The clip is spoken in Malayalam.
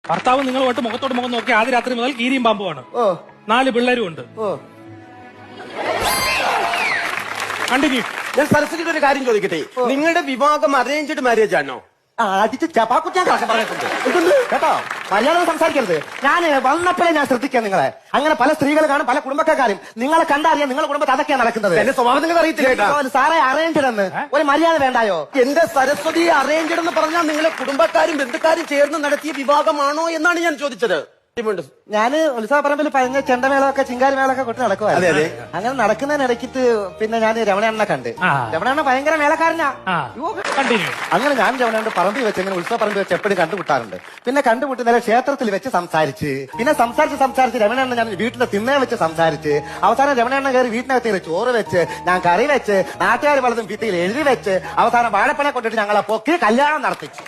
ഭർത്താവ് നിങ്ങളുമായിട്ട് മുഖത്തോട് മുഖം നോക്കി ആദ്യ രാത്രി മുതൽ കീരിയും പാമ്പുമാണ്. 4 പിള്ളേരും ഉണ്ട്. കണ്ടിന്യൂ. ഞാൻ സരസ്വതിയുടെ ഒരു കാര്യം ചോദിക്കട്ടെ, നിങ്ങളുടെ വിവാഹം അറേഞ്ച്ഡ് മാരേജ് ആണോ? അടിച്ച് ചപ്പാക്കുറ്റാൻ പറഞ്ഞിട്ടുണ്ട് കേട്ടോ. മര്യാദ സംസാരിക്കരുത്. ഞാൻ വന്നപ്പോഴേ ഞാൻ ശ്രദ്ധിക്കാം നിങ്ങളെ. അങ്ങനെ പല സ്ത്രീകൾ കാണും, പല കുടുംബക്കാരും. നിങ്ങളെ കണ്ടറിയാം നിങ്ങളുടെ കുടുംബത്തിൽ അതൊക്കെയാണ് നടക്കുന്നത്. എന്റെ സ്വഭാവം നിങ്ങൾ അറിയത്തില്ല സാറേ. അറേഞ്ച്ഡ് എന്ന് ഒരു മര്യാദ വേണ്ടായോ? എന്റെ സരസ്വതി അറേഞ്ച്ഡ് എന്ന് പറഞ്ഞാൽ നിങ്ങളെ കുടുംബക്കാരും ബന്ധുക്കാരും ചേർന്ന് നടത്തിയ വിവാഹമാണോ എന്നാണ് ഞാൻ ചോദിച്ചത്. ഞാന് ഉത്സവപ്പറമ്പിൽ പറഞ്ഞ ചെണ്ടമേളമൊക്കെ ചിങ്കാരിമേളൊക്കെ കൊട്ടി നടക്കുവായിരുന്നു. അതെ. അങ്ങനെ നടക്കുന്നതിനിടയ്ക്ക് പിന്നെ ഞാൻ രമണണ്ണ കണ്ട്. രമണണ്ണ ഭയങ്കര മേളക്കാരനാ. അങ്ങനെ ഞാൻ രമണ പറമ്പിൽ വെച്ച് ഇങ്ങനെ ഉത്സവപ്പറമ്പിൽ വെച്ച് എപ്പോഴും കണ്ടുമുട്ടാറുണ്ട്. പിന്നെ കണ്ടുമുട്ടുന്ന ക്ഷേത്രത്തിൽ വെച്ച് സംസാരിച്ച്, പിന്നെ സംസാരിച്ച് രമണണ്ണ ഞാൻ വീട്ടിൽ തിന്നേ വെച്ച് സംസാരിച്ച്, അവസാനം രമണണ്ണ കയറി വീട്ടിനകത്ത് ചോറ് വെച്ച്, ഞാൻ കറി വെച്ച്, നാട്ടുകാർ പലതും ഭിത്തിയിൽ എഴുതി വെച്ച്, അവസാനം വാഴപ്പനെ കൊണ്ടിട്ട് ഞങ്ങളെ പൊക്കി കല്യാണം നടത്തിച്ചു.